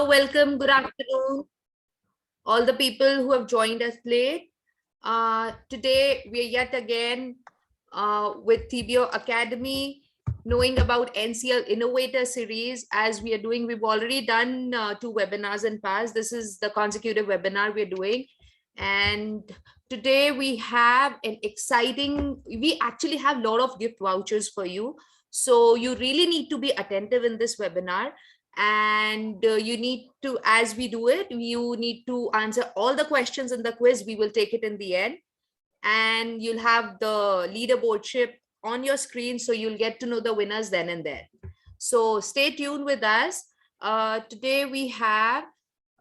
Welcome, good afternoon, all the people who have joined us late. Today, we are yet again with TBO Academy, knowing about NCL Innovator series. As we are doing, we've already done two webinars in past. This is the consecutive webinar we're doing. And today we have we actually have a lot of gift vouchers for you. So you really need to be attentive in this webinar, and you need to, as we do it, you need to answer all the questions in the quiz. We will take it in the end, and you'll have the leaderboard chip on your screen, so you'll get to know the winners then and there. So stay tuned with us. Today we have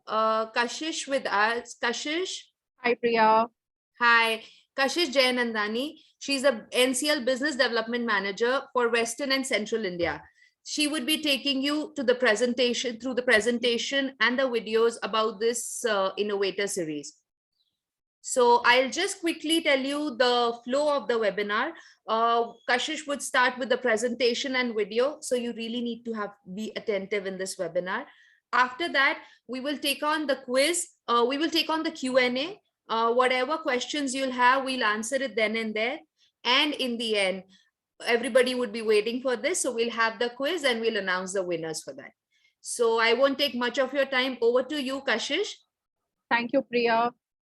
Kashish with us. Kashish. Hi, Priya. Hi, Kashish Jayanandani. She's a NCL Business Development Manager for Western and Central India. She would be taking you to the presentation, through the presentation and the videos about this Innovator series. So I'll just quickly tell you the flow of the webinar. Kashish would start with the presentation and video. So you really need to be attentive in this webinar. After that, we will take on the quiz. We will take on the Q&A. Whatever questions you'll have, we'll answer it then and there. And in the end, everybody would be waiting for this. So we'll have the quiz and we'll announce the winners for that. So I won't take much of your time. Over to you, Kashish. Thank you, Priya.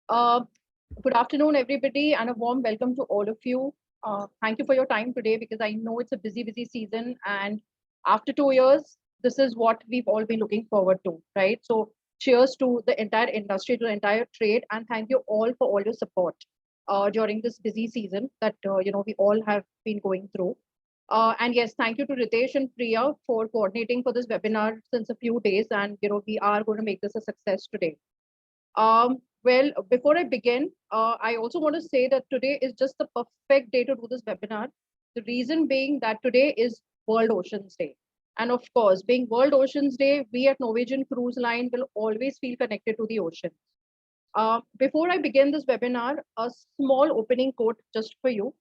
Good afternoon, everybody, and a warm welcome to all of you. Thank you for your time today, because I know it's a busy season. And after 2 years, this is what we've all been looking forward to, right? So cheers to the entire industry, to the entire trade, and thank you all for all your support during this busy season that we all have been going through. And yes, thank you to Ritesh and Priya for coordinating for this webinar since a few days, and we are going to make this a success today. Well, before I begin, I also want to say that today is just the perfect day to do this webinar. The reason being that today is World Oceans Day. And of course, being World Oceans Day, we at Norwegian Cruise Line will always feel connected to the ocean. Before I begin this webinar, a small opening quote just for you.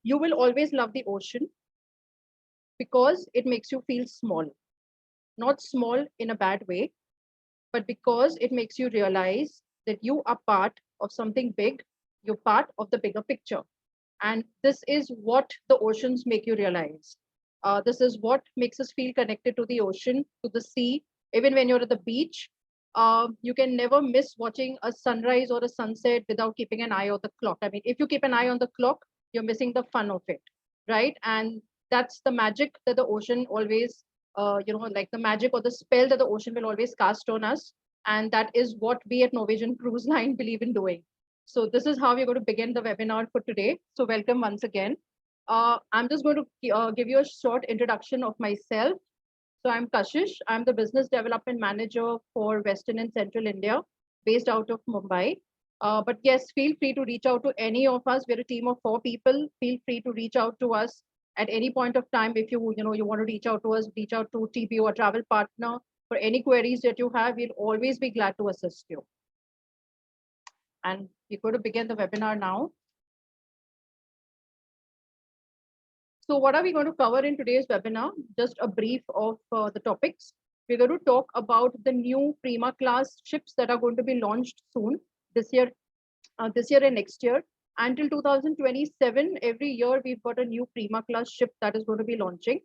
You will always love the ocean because it makes you feel small. Not small in a bad way, but because it makes you realize that you are part of something big, you're part of the bigger picture. And this is what the oceans make you realize. This is what makes us feel connected to the ocean, to the sea. Even when you're at the beach, you can never miss watching a sunrise or a sunset without keeping an eye on the clock. I mean, if you keep an eye on the clock, you're missing the fun of it, right? And that's the magic that the ocean always, like the magic or the spell that the ocean will always cast on us. And that is what we at Norwegian Cruise Line believe in doing. So this is how we're going to begin the webinar for today. So welcome once again. I'm just going to give you a short introduction of myself. So I'm Kashish. I'm the Business Development Manager for Western and Central India, based out of Mumbai. But yes, feel free to reach out to any of us. We're a team of 4 people. Feel free to reach out to us at any point of time. If you want to reach out to us, reach out to TBO, a travel partner. For any queries that you have, we'll always be glad to assist you. And we're going to begin the webinar now. So what are we going to cover in today's webinar? Just a brief of the topics. We're going to talk about the new Prima class ships that are going to be launched soon, this year and next year. Until 2027, every year we've got a new Prima class ship that is going to be launching.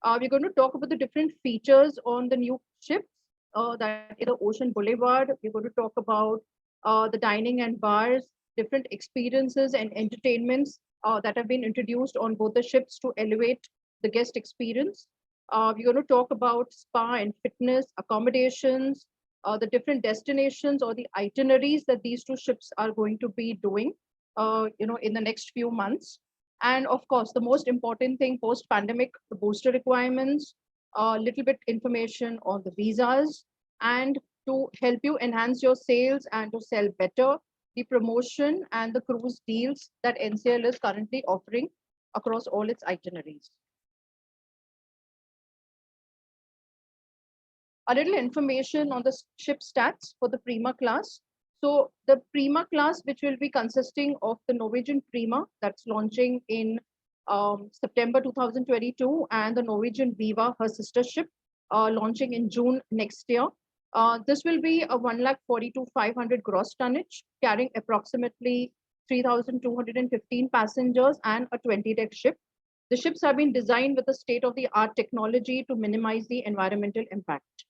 We're going to talk about the different features on the new ships, that is the Ocean Boulevard. We're going to talk about the dining and bars, different experiences and entertainments that have been introduced on both the ships to elevate the guest experience. We're going to talk about spa and fitness, accommodations, the different destinations or the itineraries that these 2 ships are going to be doing, in the next few months. And of course, the most important thing post-pandemic, the booster requirements, a little bit information on the visas, and to help you enhance your sales and to sell better, the promotion and the cruise deals that NCL is currently offering across all its itineraries. A little information on the ship stats for the Prima class. So the Prima class, which will be consisting of the Norwegian Prima that's launching in September 2022, and the Norwegian Viva, her sister ship, launching in June next year. This will be a 1,42,500 gross tonnage, carrying approximately 3,215 passengers and a 20-deck ship. The ships have been designed with a state-of-the-art technology to minimize the environmental impact.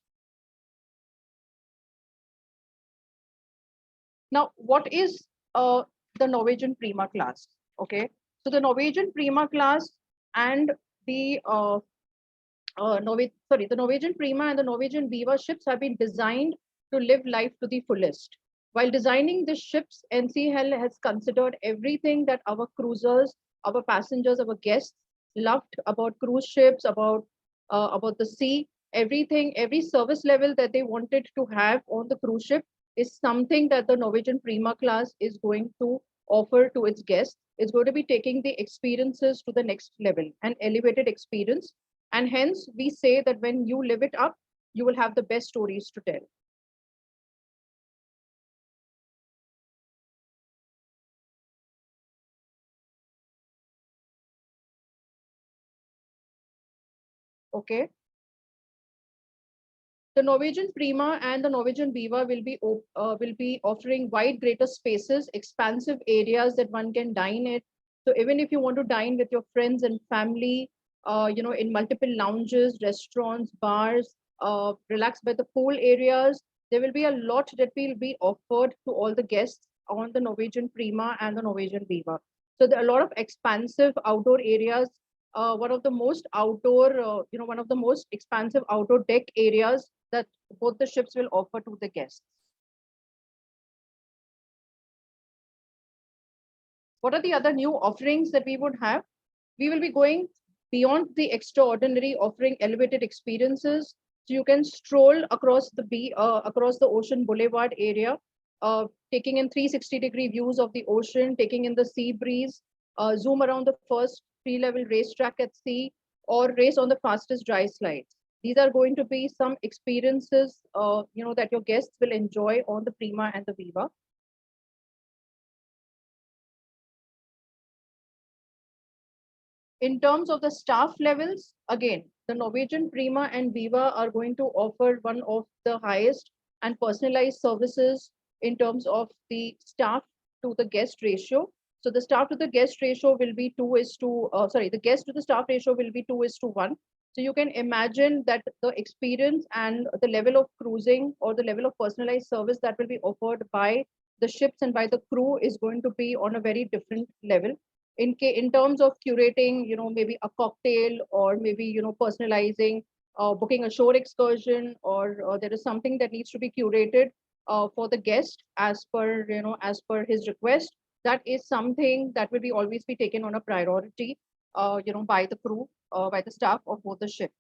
Now, what is the Norwegian Prima class? Okay, so the Norwegian Prima class and the the Norwegian Prima and the Norwegian Viva ships have been designed to live life to the fullest. While designing the ships, NCL has considered everything that our cruisers, our passengers, our guests loved about cruise ships, about the sea. Everything, every service level that they wanted to have on the cruise ship is something that the Norwegian Prima class is going to offer to its guests. It's going to be taking the experiences to the next level, an elevated experience. And hence, we say that when you live it up, you will have the best stories to tell. Okay. The Norwegian Prima and the Norwegian Viva will be offering wide, greater spaces, expansive areas that one can dine at. So even if you want to dine with your friends and family, in multiple lounges, restaurants, bars, relax by the pool areas, there will be a lot that will be offered to all the guests on the Norwegian Prima and the Norwegian Viva. So there are a lot of expansive outdoor areas. One of the most expansive outdoor deck areas that both the ships will offer to the guests. What are the other new offerings that we would have? We will be going beyond the extraordinary, offering elevated experiences. So you can stroll across the Ocean Boulevard area, taking in 360-degree views of the ocean, taking in the sea breeze, zoom around the first free-level racetrack at sea, or race on the fastest dry slides. These are going to be some experiences, that your guests will enjoy on the Prima and the Viva. In terms of the staff levels, again, the Norwegian Prima and Viva are going to offer one of the highest and personalized services in terms of the staff to the guest ratio. So the staff to the guest ratio will be the guest to the staff ratio will be 2:1. So you can imagine that the experience and the level of cruising or the level of personalized service that will be offered by the ships and by the crew is going to be on a very different level. In terms of curating, maybe a cocktail, or maybe, personalizing, booking a shore excursion, or there is something that needs to be curated for the guest as per his request. That is something that will be always be taken on a priority, by the crew, by the staff of both the ships.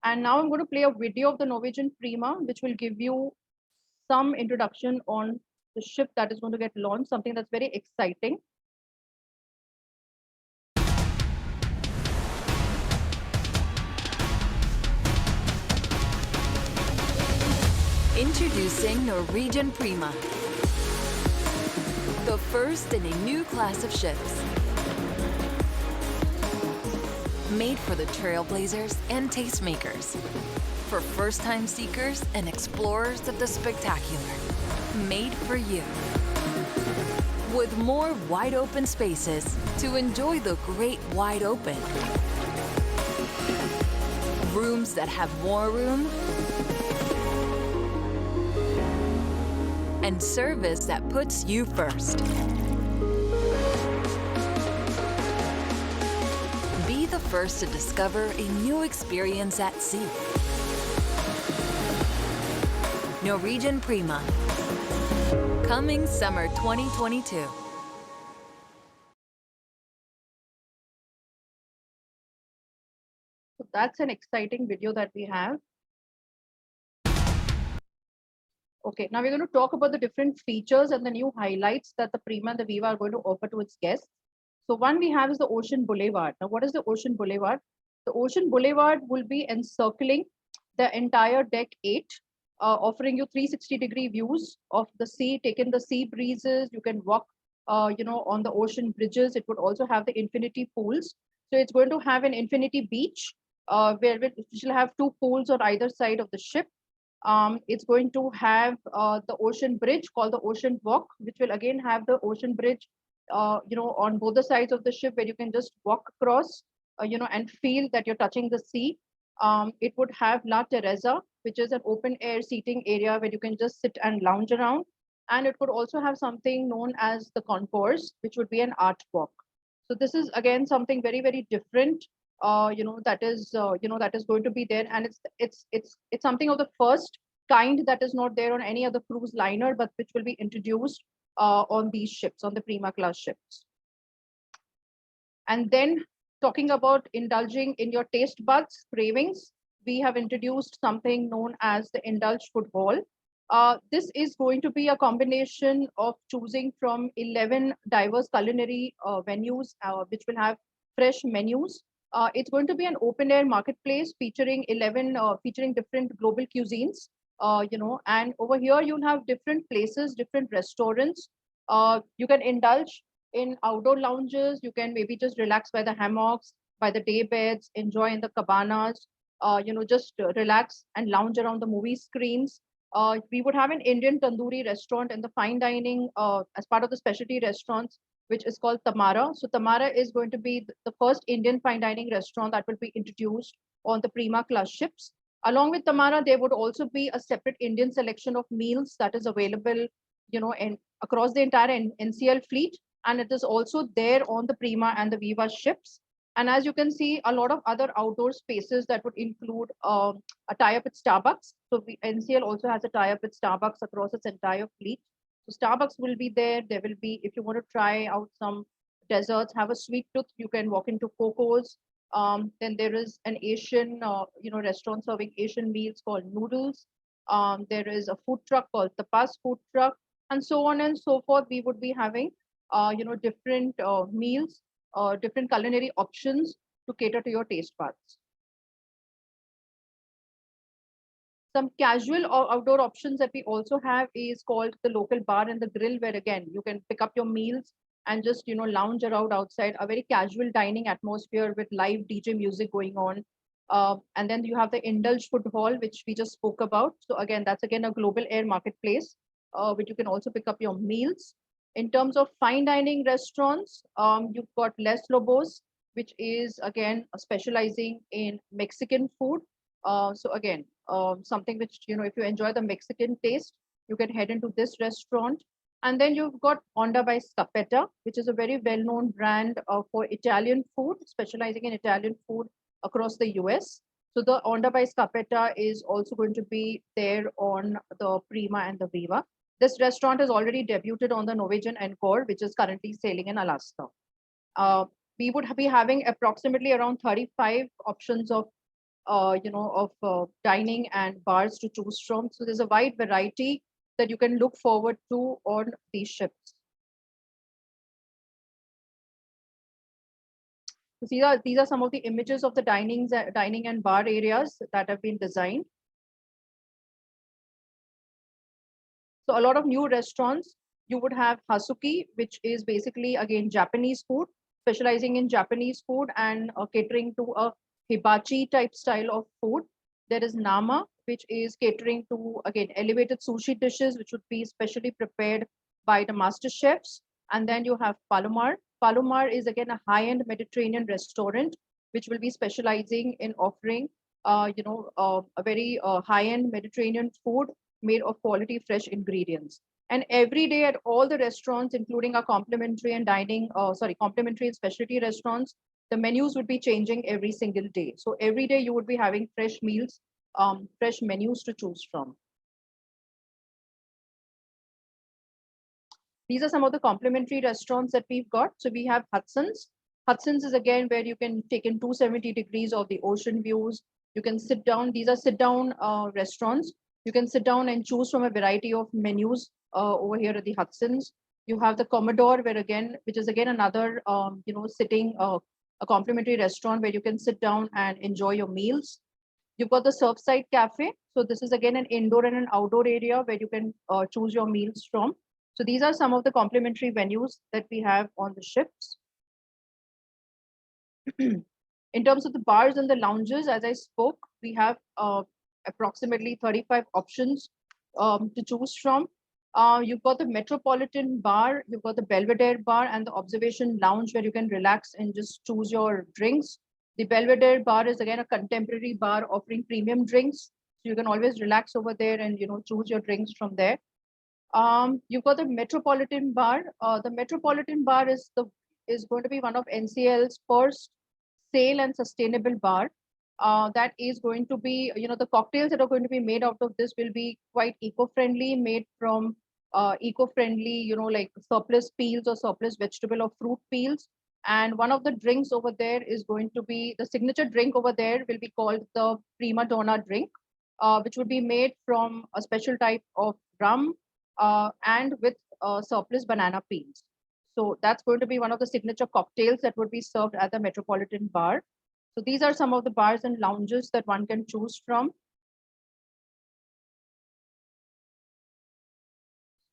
And now I'm going to play a video of the Norwegian Prima, which will give you some introduction on the ship that is going to get launched, something that's very exciting. Introducing Norwegian Prima, the first in a new class of ships. Made for the trailblazers and tastemakers, for first-time seekers and explorers of the spectacular. Made for you. With more wide-open spaces to enjoy the great wide open. Rooms that have more room. And service that puts you first. Be the first to discover a new experience at sea. Norwegian Prima. Coming summer 2022. So that's an exciting video that we have. Okay, now we're going to talk about the different features and the new highlights that the Prima and the Viva are going to offer to its guests. So one we have is the Ocean Boulevard. Now, what is the Ocean Boulevard? The Ocean Boulevard will be encircling the entire deck 8, offering you 360-degree views of the sea, taking the sea breezes. You can walk, on the ocean bridges. It would also have the infinity pools. So it's going to have an infinity beach, where it will have two pools on either side of the ship. It's going to have the ocean bridge called the Ocean Walk, which will again have the ocean bridge, on both the sides of the ship where you can just walk across, and feel that you're touching the sea. It would have La Teresa, which is an open air seating area where you can just sit and lounge around. And it could also have something known as the concourse, which would be an art walk. So this is again something very, very different, that is going to be there, and it's something of the first kind that is not there on any other cruise liner, but which will be introduced on these ships, on the Prima class ships. And then talking about indulging in your taste buds cravings, we have introduced something known as the Indulge Food Hall. This is going to be a combination of choosing from 11 diverse culinary venues, which will have fresh menus. It's going to be an open air marketplace featuring 11 featuring different global cuisines. And over here you'll have different places, different restaurants. You can indulge in outdoor lounges. You can maybe just relax by the hammocks, by the day beds, enjoy in the cabanas. Just relax and lounge around the movie screens. We would have an Indian tandoori restaurant in the fine dining as part of the specialty restaurants, which is called Tamara. So Tamara is going to be the first Indian fine dining restaurant that will be introduced on the Prima class ships. Along with Tamara, there would also be a separate Indian selection of meals that is available, across the entire NCL fleet. And it is also there on the Prima and the Viva ships. And as you can see, a lot of other outdoor spaces that would include a tie-up with Starbucks. So NCL also has a tie-up with Starbucks across its entire fleet. So Starbucks will be there. There will be, if you want to try out some desserts, have a sweet tooth, you can walk into Coco's. Then there is an Asian, restaurant serving Asian meals called Noodles. There is a food truck called Tapas Food Truck, and so on and so forth. We would be having, different meals, different culinary options to cater to your taste buds. Some casual or outdoor options that we also have is called the local bar and the grill, where again you can pick up your meals and just lounge around outside. A very casual dining atmosphere with live DJ music going on. And then you have the Indulge Food Hall, which we just spoke about. So again, that's again a global air marketplace, which you can also pick up your meals. In terms of fine dining restaurants, you've got Les Lobos, which is again specializing in Mexican food. So again, something which, if you enjoy the Mexican taste, you can head into this restaurant. And then you've got Onda by Scappetta, which is a very well-known brand for Italian food, specializing in Italian food across the US. So the Onda by Scappetta is also going to be there on the Prima and the Viva. This restaurant has already debuted on the Norwegian Encore, which is currently sailing in Alaska. We would be having approximately around 35 options of dining and bars to choose from. So there's a wide variety that you can look forward to on these ships. So these are some of the images of the dining and bar areas that have been designed. So a lot of new restaurants. You would have Hasuki, which is basically again Japanese food, specializing in Japanese food and catering to a hibachi type style of food. There is Nama, which is catering to again elevated sushi dishes, which would be specially prepared by the master chefs. And then you have Palomar. Palomar is again a high-end Mediterranean restaurant, which will be specializing in offering a very high-end Mediterranean food made of quality fresh ingredients. And every day at all the restaurants, including our complimentary and complimentary and specialty restaurants, the menus would be changing every single day. So every day you would be having fresh meals, fresh menus to choose from. These are some of the complimentary restaurants that we've got. So we have Hudson's. Hudson's is again where you can take in 270 degrees of the ocean views. You can sit down. These are sit-down restaurants. You can sit down and choose from a variety of menus over here at the Hudson's. You have the Commodore, which is again another, sitting a complimentary restaurant where you can sit down and enjoy your meals. You've got the Surfside Cafe. So this is again an indoor and an outdoor area where you can choose your meals from. So these are some of the complimentary venues that we have on the ships. In terms of the bars and the lounges, as I spoke, we have approximately 35 options to choose from. You've got the Metropolitan Bar, you've got the Belvedere Bar, and the Observation Lounge where you can relax and just choose your drinks. The Belvedere Bar is again a contemporary bar offering premium drinks. So you can always relax over there and choose your drinks from there. You've got the Metropolitan Bar. The Metropolitan Bar is going to be one of NCL's first sale and sustainable bar. That is going to be, the cocktails that are going to be made out of this will be quite eco-friendly, made from eco-friendly, like surplus peels or surplus vegetable or fruit peels. And one of the drinks over there is going to be, the signature drink over there will be called the Prima Donna drink, which would be made from a special type of rum and with surplus banana peels. So that's going to be one of the signature cocktails that would be served at the Metropolitan Bar. So these are some of the bars and lounges that one can choose from.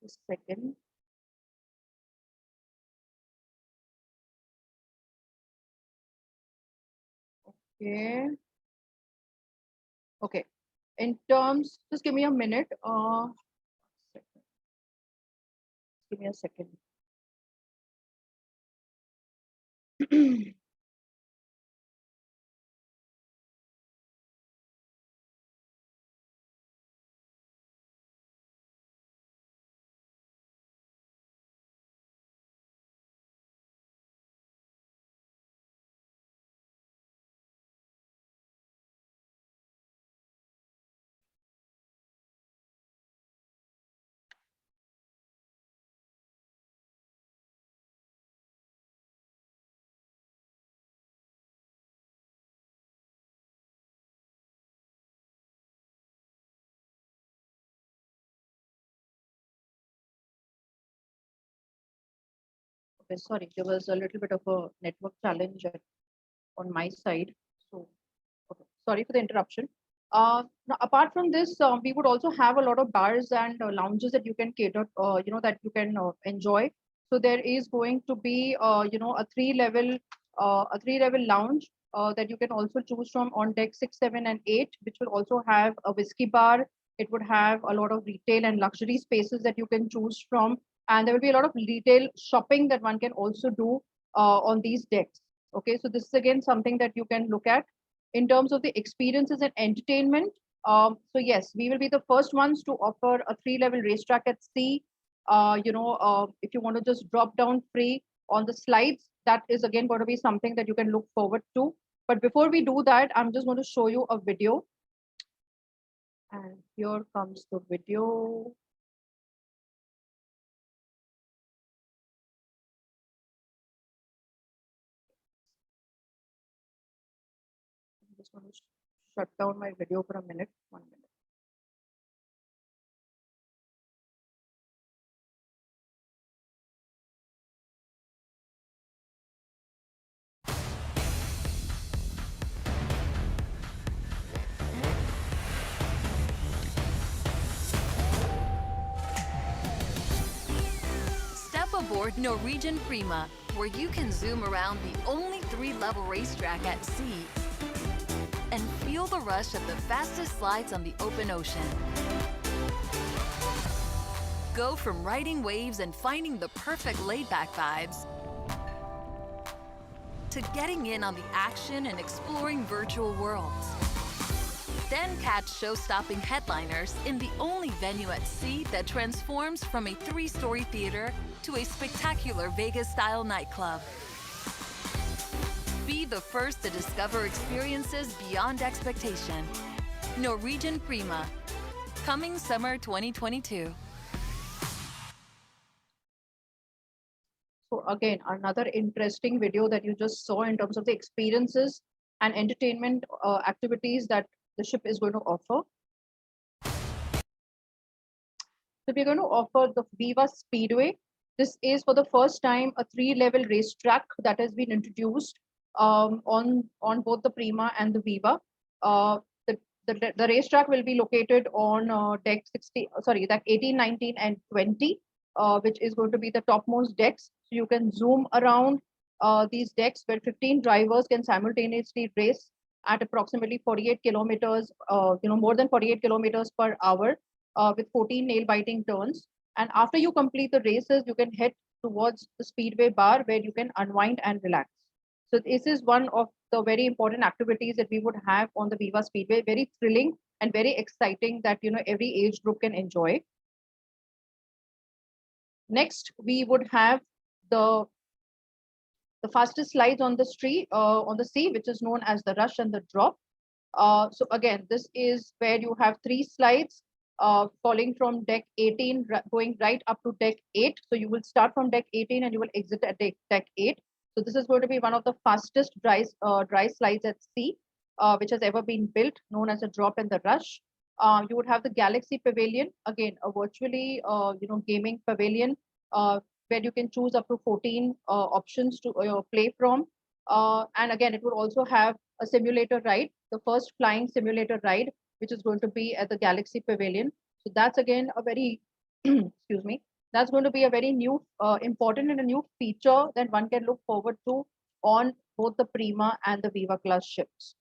Just a second. Okay. Okay. In terms, just give me a minute. Give me a second. Okay, sorry, there was a little bit of a network challenge on my side. So, okay, sorry for the interruption. Now, apart from this, we would also have a lot of bars and lounges that you can cater, that you can enjoy. So there is going to be, a three-level lounge that you can also choose from on deck 6, 7, and 8, which will also have a whiskey bar. It would have a lot of retail and luxury spaces that you can choose from. And there will be a lot of retail shopping that one can also do on these decks. Okay, so this is again something that you can look at. In terms of the experiences and entertainment, so yes, we will be the first ones to offer a 3-level racetrack at sea. If you want to just drop down free on the slides, that is again going to be something that you can look forward to. But before we do that, I'm just going to show you a video. And here comes the video. I'm just going to shut down my video for a minute. 1 minute. Step aboard Norwegian Prima, where you can zoom around the only 3-level racetrack at sea and feel the rush of the fastest slides on the open ocean. Go from riding waves and finding the perfect laid-back vibes to getting in on the action and exploring virtual worlds. Then catch show-stopping headliners in the only venue at sea that transforms from a 3-story theater to a spectacular Vegas-style nightclub. Be the first to discover experiences beyond expectation. Norwegian Prima, coming summer 2022. So again, another interesting video that you just saw in terms of the experiences and entertainment activities that the ship is going to offer. So we're going to offer the Viva Speedway. This is for the first time a 3-level racetrack that has been introduced on both the Prima and the Viva. The racetrack will be located on deck 18, 19, and 20, which is going to be the topmost decks. So you can zoom around these decks where 15 drivers can simultaneously race at approximately 48 kilometers, more than 48 kilometers per hour with 14 nail-biting turns. And after you complete the races, you can head towards the Speedway bar where you can unwind and relax. So this is one of the very important activities that we would have on the Viva Speedway, very thrilling and very exciting that every age group can enjoy. Next, we would have the fastest slides on the sea, which is known as the rush and the drop. So again, this is where you have 3 slides falling from deck 18, going right up to deck 8. So you will start from deck 18 and you will exit at deck 8. So this is going to be one of the fastest dry slides at sea, which has ever been built, known as a drop and the rush. You would have the Galaxy Pavilion, again, a virtually, gaming pavilion where you can choose up to 14 options to play from. And again, it would also have a simulator ride, the first flying simulator ride, which is going to be at the Galaxy Pavilion. So that's again a very, excuse me, that's going to be a very new, important and a new feature that one can look forward to on both the Prima and the Viva class ships.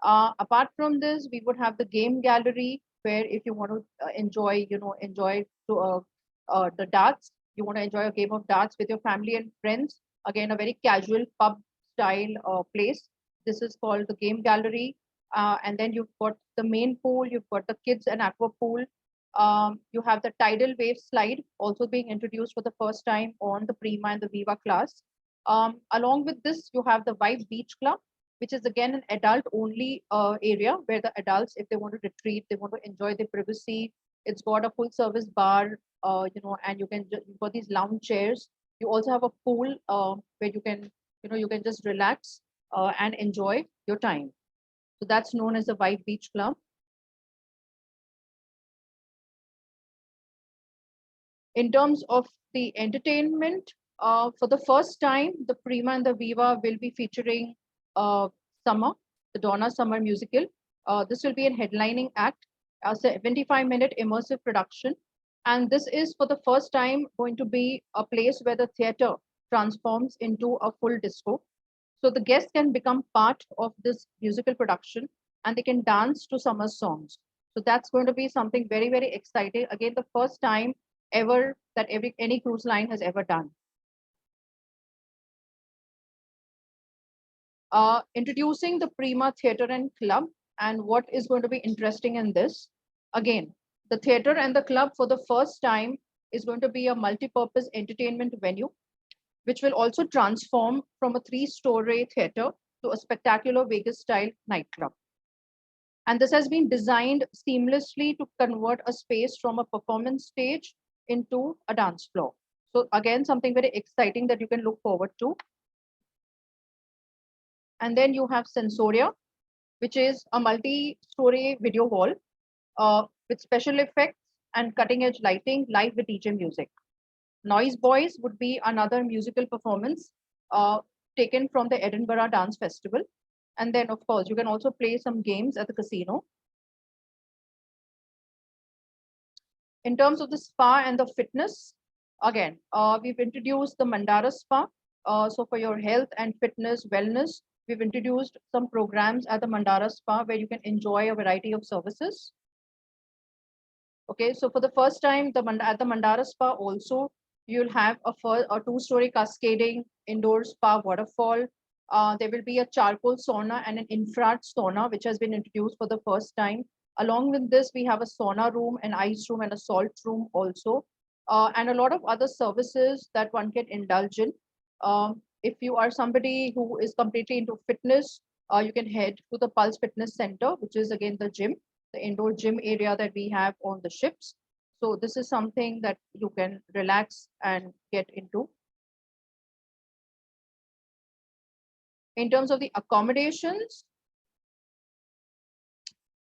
Apart from this, we would have the game gallery, where if you want to enjoy the darts, you want to enjoy a game of darts with your family and friends. Again, a very casual pub style place. This is called the game gallery. And then you've got the main pool, you've got the kids and aqua pool. You have the tidal wave slide also being introduced for the first time on the Prima and the Viva class. Along with this, you have the Vibe Beach Club, which is again an adult only area where the adults, if they want to retreat, they want to enjoy their privacy. It's got a full service bar, and you've got these lounge chairs. You also have a pool where you can just relax and enjoy your time. So that's known as the Vibe Beach Club. In terms of the entertainment, for the first time, the Prima and the Viva will be featuring Summer, the Donna Summer musical. This will be a headlining act, a 75-minute immersive production. And this is for the first time going to be a place where the theater transforms into a full disco. So the guests can become part of this musical production and they can dance to summer songs. So that's going to be something very, very exciting. Again, the first time ever that any cruise line has ever done. Introducing the Prima Theatre and Club, and what is going to be interesting in this, again, the theatre and the club for the first time is going to be a multi-purpose entertainment venue, which will also transform from a 3-story theatre to a spectacular Vegas-style nightclub. And this has been designed seamlessly to convert a space from a performance stage into a dance floor. So again, something very exciting that you can look forward to. And then you have Sensoria, which is a multi-story video wall with special effects and cutting-edge lighting, live with DJ music. Noise Boys would be another musical performance taken from the Edinburgh Dance Festival. And then, of course, you can also play some games at the casino. In terms of the spa and the fitness, again, we've introduced the Mandara Spa. So for your health and fitness, wellness, we've introduced some programs at the Mandara Spa where you can enjoy a variety of services. Okay, so for the first time, at the Mandara Spa also, you'll have a 2-story cascading indoor spa waterfall. There will be a charcoal sauna and an infrared sauna, which has been introduced for the first time. Along with this, we have a sauna room, an ice room, and a salt room also, and a lot of other services that one can indulge in. If you are somebody who is completely into fitness, you can head to the Pulse Fitness Center, which is again the gym, the indoor gym area that we have on the ships. So this is something that you can relax and get into. In terms of the accommodations,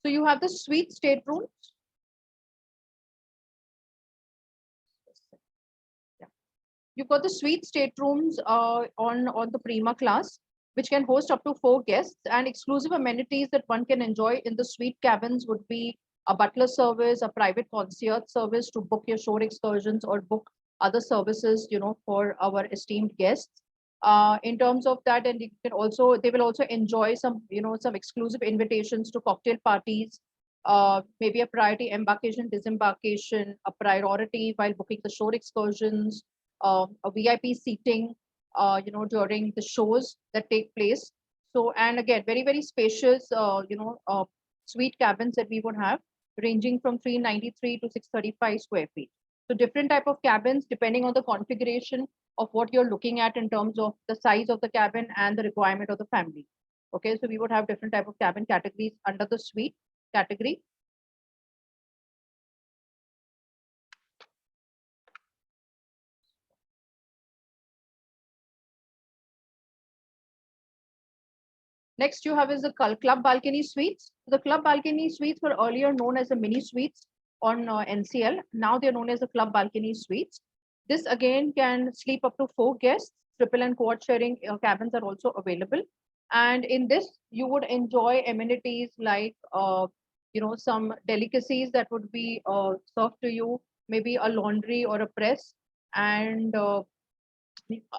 so you have the suite staterooms. Yeah. You've got the suite staterooms on the Prima class, which can host up to 4 guests, and exclusive amenities that one can enjoy in the suite cabins would be a butler service, a private concierge service to book your shore excursions or book other services, for our esteemed guests. In terms of that, and they will also enjoy some, some exclusive invitations to cocktail parties, maybe a priority embarkation, disembarkation, a priority while booking the shore excursions, a VIP seating, during the shows that take place. So, and again, very, very spacious, suite cabins that we would have, ranging from 393 to 635 square feet. So different type of cabins, depending on the configuration of what you're looking at in terms of the size of the cabin and the requirement of the family. Okay, so we would have different type of cabin categories under the suite category. Next you have is the club balcony suites. The club balcony suites were earlier known as the mini suites on NCL. Now they're known as the club balcony suites. This again can sleep up to 4 guests. Triple and quad sharing cabins are also available. And in this, you would enjoy amenities like, some delicacies that would be served to you, maybe a laundry or a press, and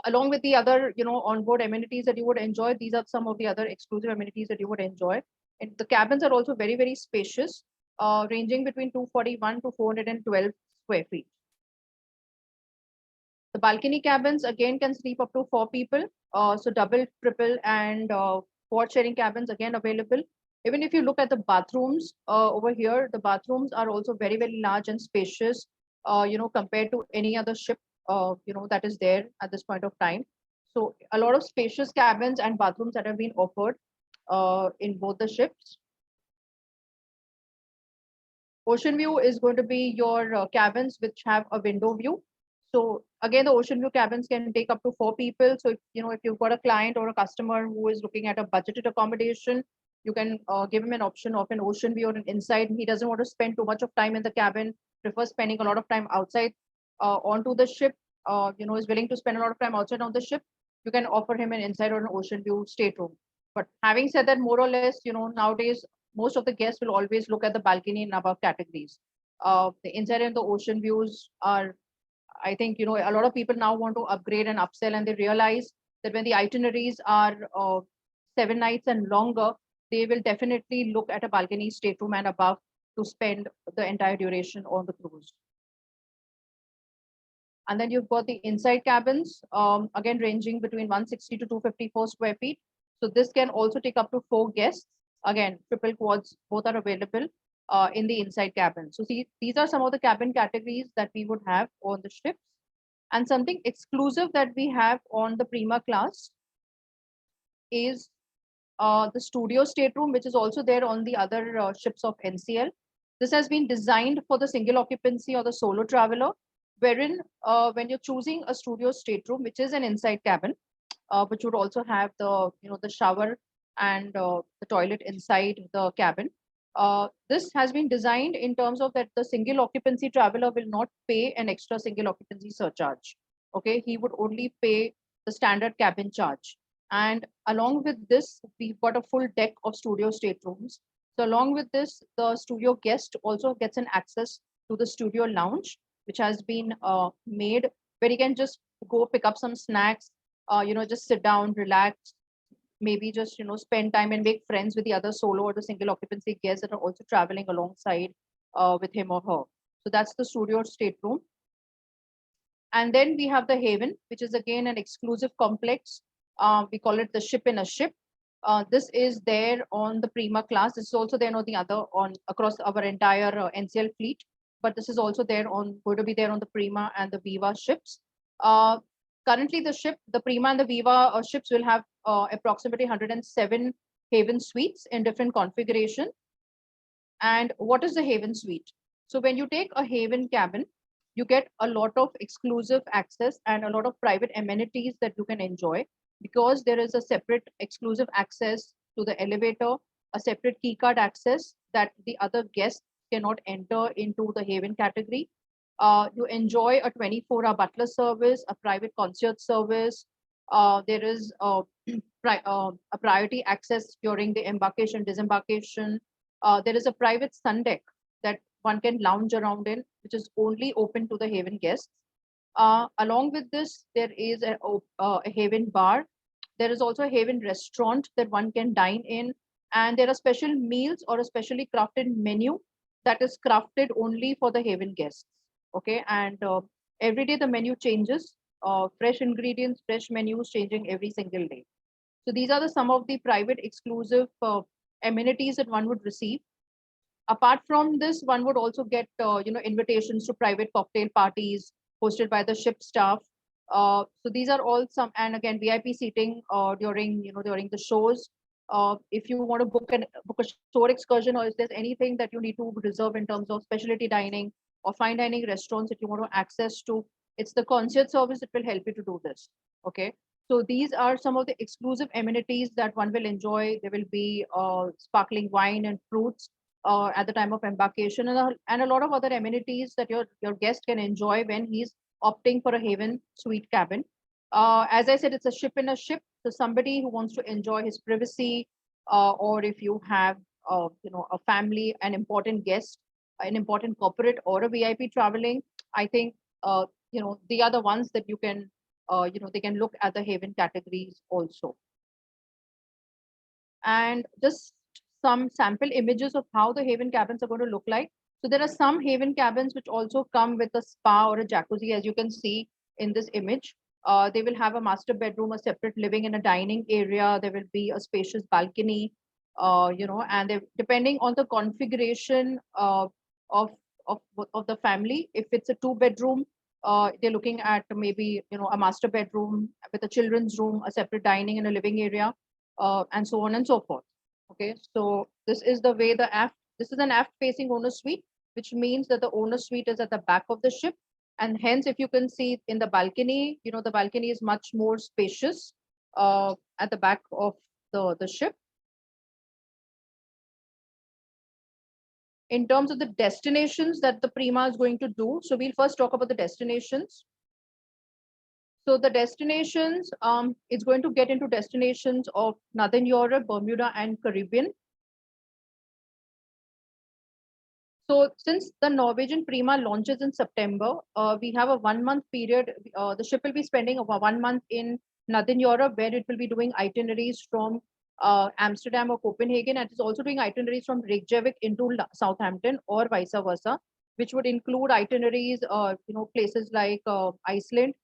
along with the other, onboard amenities that you would enjoy. These are some of the other exclusive amenities that you would enjoy. And the cabins are also very, very spacious, ranging between 241 to 412 square feet. The balcony cabins again can sleep up to 4 people. So double, triple, and quad sharing cabins again available. Even if you look at the bathrooms over here, the bathrooms are also very, very large and spacious, compared to any other ship, that is there at this point of time. So a lot of spacious cabins and bathrooms that have been offered in both the ships. Ocean view is going to be your cabins which have a window view. So again, the ocean view cabins can take up to 4 people. So if you've got a client or a customer who is looking at a budgeted accommodation, you can give him an option of an ocean view or an inside. He doesn't want to spend too much of time in the cabin, prefers spending a lot of time outside onto the ship, is willing to spend a lot of time outside on the ship. You can offer him an inside or an ocean view stateroom. But having said that, more or less, nowadays, most of the guests will always look at the balcony and above categories. The inside and the ocean views are, I think, a lot of people now want to upgrade and upsell, and they realize that when the itineraries are 7 nights and longer, they will definitely look at a balcony stateroom and above to spend the entire duration on the cruise. And then you've got the inside cabins, again, ranging between 160 to 254 square feet. So this can also take up to 4 guests. Again, triple quads, both are available in the inside cabin. So see, these are some of the cabin categories that we would have on the ships. And something exclusive that we have on the Prima class is the studio stateroom, which is also there on the other ships of NCL. This has been designed for the single occupancy or the solo traveler, wherein when you're choosing a studio stateroom, which is an inside cabin, which would also have the shower and the toilet inside the cabin. This has been designed in terms of that the single occupancy traveler will not pay an extra single occupancy surcharge. Okay, he would only pay the standard cabin charge. And along with this, we've got a full deck of studio staterooms. So along with this, the studio guest also gets an access to the studio lounge, which has been made where he can just go pick up some snacks, just sit down, relax, maybe just spend time and make friends with the other solo or the single occupancy guests that are also traveling alongside with him or her. So that's the studio stateroom. And then we have the Haven, which is again an exclusive complex. We call it the ship in a ship. This is there on the Prima class. This is also there on the other across our entire NCL fleet. But this is also there going to be there on the Prima and the Viva ships. Currently, the Prima and the Viva ships will have approximately 107 Haven suites in different configuration. And what is the Haven suite? So when you take a Haven cabin, you get a lot of exclusive access and a lot of private amenities that you can enjoy, because there is a separate exclusive access to the elevator, a separate key card access that the other guests cannot enter into the Haven category. You enjoy a 24-hour butler service, a private concierge service. There is a priority access during the embarkation, disembarkation. There is a private sun deck that one can lounge around in, which is only open to the Haven guests. Along with this, there is a Haven bar. There is also a Haven restaurant that one can dine in. And there are special meals or a specially crafted menu that is crafted only for the Haven guests. Okay. And every day the menu changes, fresh ingredients, fresh menus changing every single day. So these are some of the private exclusive amenities that one would receive. Apart from this, one would also get invitations to private cocktail parties hosted by the ship staff. So these are all some, and again VIP seating during the shows. If you want to book a shore excursion, or if there's anything that you need to reserve in terms of specialty dining or fine dining restaurants that you want to access to, it's the concierge service that will help you to do this. Okay. So these are some of the exclusive amenities that one will enjoy. There will be sparkling wine and fruits at the time of embarkation, and a lot of other amenities that your guest can enjoy when he's opting for a Haven suite cabin. As I said, it's a ship in a ship. So somebody who wants to enjoy his privacy, or if you have a family, an important guest, an important corporate or a VIP traveling, I think they are the ones that you can they can look at the Haven categories also. And just some sample images of how the Haven cabins are going to look like. So there are some Haven cabins which also come with a spa or a jacuzzi, as you can see in this image. They will have a master bedroom, a separate living and a dining area. There will be a spacious balcony, and depending on the configuration of the family, if it's a 2-bedroom, they're looking at maybe a master bedroom with a children's room, a separate dining and a living area, and so on and so forth. Okay, so this is the way this is an aft facing owner suite, which means that the owner suite is at the back of the ship. And hence, if you can see in the balcony, the balcony is much more spacious at the back of the ship. In terms of the destinations that the Prima is going to do, so we'll first talk about the destinations. So the destinations, it's going to get into destinations of Northern Europe, Bermuda, and Caribbean. So since the Norwegian Prima launches in September, we have a 1-month period. The ship will be spending over 1 month in Northern Europe, where it will be doing itineraries from Amsterdam or Copenhagen, and it's also doing itineraries from Reykjavik into Southampton or vice versa, which would include itineraries, places like Iceland,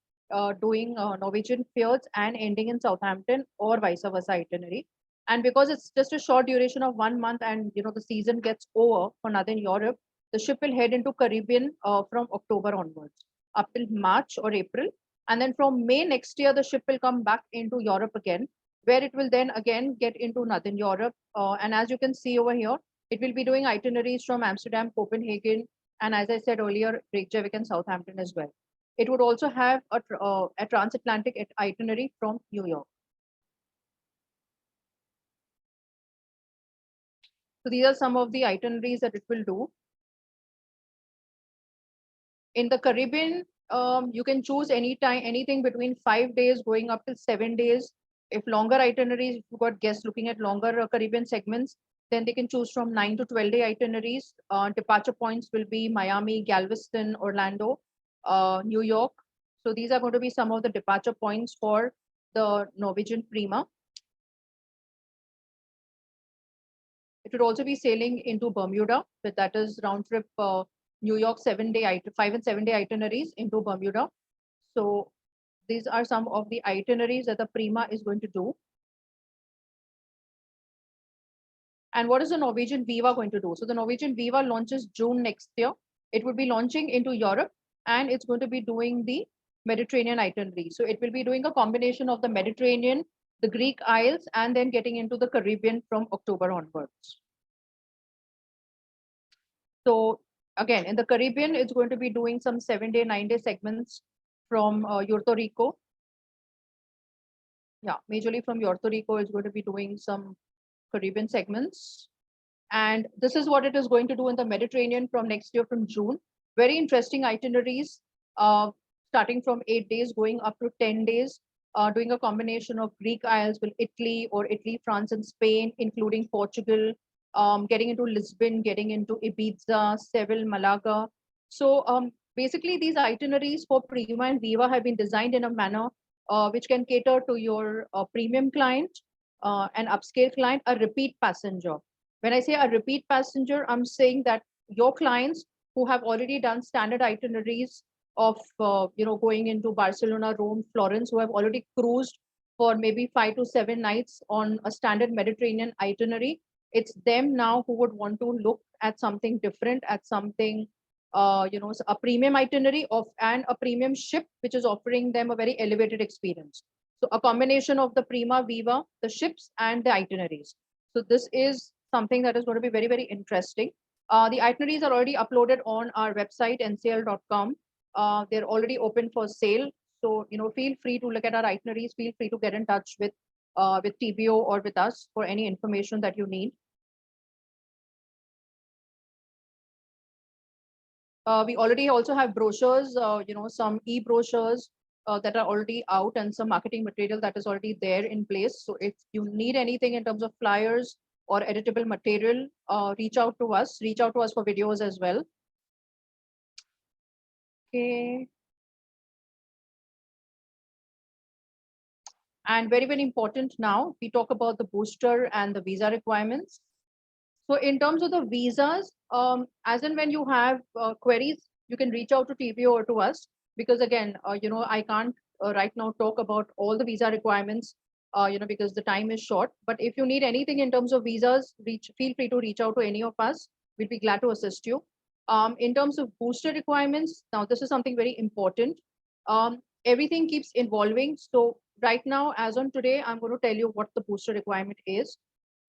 doing Norwegian fjords and ending in Southampton or vice versa itinerary. And because it's just a short duration of 1 month and the season gets over for Northern Europe, the ship will head into Caribbean from October onwards up till March or April. And then from May next year, the ship will come back into Europe again, where it will then again get into Northern Europe. And as you can see over here, it will be doing itineraries from Amsterdam, Copenhagen, and as I said earlier, Reykjavik and Southampton as well. It would also have a transatlantic itinerary from New York. So these are some of the itineraries that it will do. In the Caribbean, you can choose anything between 5 days going up to 7 days. If longer itineraries, if you've got guests looking at longer Caribbean segments, then they can choose from 9 to 12-day itineraries. Departure points will be Miami, Galveston, Orlando, New York. So these are going to be some of the departure points for the Norwegian Prima. It would also be sailing into Bermuda, but that is round trip New York 7-day, 5 and 7-day itineraries into Bermuda. So these are some of the itineraries that the Prima is going to do. And what is the Norwegian Viva going to do? So the Norwegian Viva launches June next year. It would be launching into Europe, and it's going to be doing the Mediterranean itinerary. So it will be doing a combination of the Mediterranean, the Greek Isles, and then getting into the Caribbean from October onwards. So again, in the Caribbean, it's going to be doing some 7-day, 9-day segments from Puerto Rico. Yeah, majorly from Puerto Rico, it's going to be doing some Caribbean segments. And this is what it is going to do in the Mediterranean from next year, from June. Very interesting itineraries, starting from 8 days, going up to 10 days, doing a combination of Greek Isles with Italy, or Italy, France, and Spain, including Portugal, getting into Lisbon, getting into Ibiza, Seville, Malaga. So basically these itineraries for Prima and Viva have been designed in a manner which can cater to your premium client, an upscale client, a repeat passenger. When I say a repeat passenger, I'm saying that your clients who have already done standard itineraries of going into Barcelona, Rome, Florence, who have already cruised for maybe 5 to 7 nights on a standard Mediterranean itinerary. It's them now who would want to look at something different, at something a premium itinerary of and a premium ship, which is offering them a very elevated experience. So a combination of the Prima, Viva, the ships, and the itineraries. So this is something that is going to be very, very interesting. The itineraries are already uploaded on our website, ncl.com. They're already open for sale. So, feel free to look at our itineraries. Feel free to get in touch with TBO or with us for any information that you need. We already also have brochures, some e-brochures that are already out and some marketing material that is already there in place. So if you need anything in terms of flyers or editable material, reach out to us for videos as well. Okay. And very, very important now, we talk about the booster and the visa requirements. So in terms of the visas, as and when you have queries, you can reach out to TBO or to us, because again, I can't right now talk about all the visa requirements, because the time is short. But if you need anything in terms of visas, feel free to reach out to any of us. We'll be glad to assist you. In terms of booster requirements, now this is something very important. Everything keeps evolving. So right now, as on today, I'm going to tell you what the booster requirement is.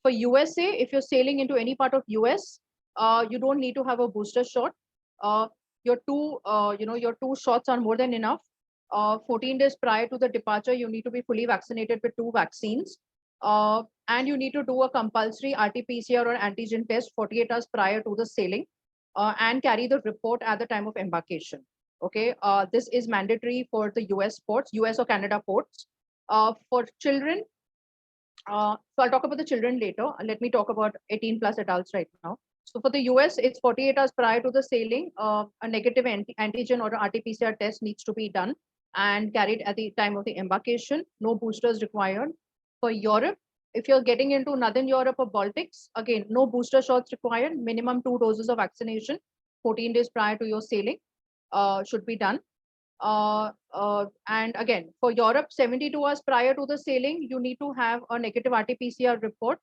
For USA, if you're sailing into any part of US, you don't need to have a booster shot. Your two shots are more than enough. 14 days prior to the departure, you need to be fully vaccinated with 2 vaccines. And you need to do a compulsory RT-PCR or antigen test 48 hours prior to the sailing, and carry the report at the time of embarkation. Okay, this is mandatory for the US ports, US or Canada ports. For children, so I'll talk about the children later. Let me talk about 18 plus adults right now. So for the US, it's 48 hours prior to the sailing. A negative antigen or RT-PCR test needs to be done and carried at the time of the embarkation. No boosters required. For Europe, if you're getting into Northern Europe or Baltics, again, no booster shots required. Minimum 2 doses of vaccination 14 days prior to your sailing should be done. And again, for Europe, 72 hours prior to the sailing, you need to have a negative RT-PCR report,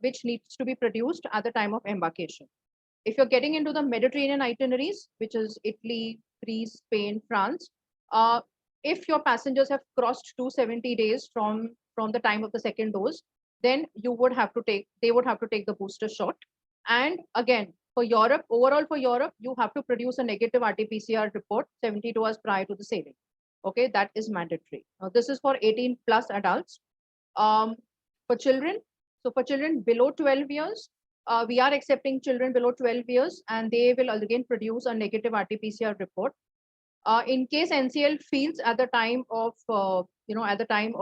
which needs to be produced at the time of embarkation. If you're getting into the Mediterranean itineraries, which is Italy, Greece, Spain, France, if your passengers have crossed 270 days from the time of the second dose, then they would have to take the booster shot. And again, for Europe, overall for Europe, you have to produce a negative RT-PCR report 72 hours prior to the sailing. Okay, that is mandatory. Now, this is for 18 plus adults. For children, so for children below 12 years, we are accepting children below 12 years, and they will again produce a negative RT-PCR report. In case NCL feels at the time of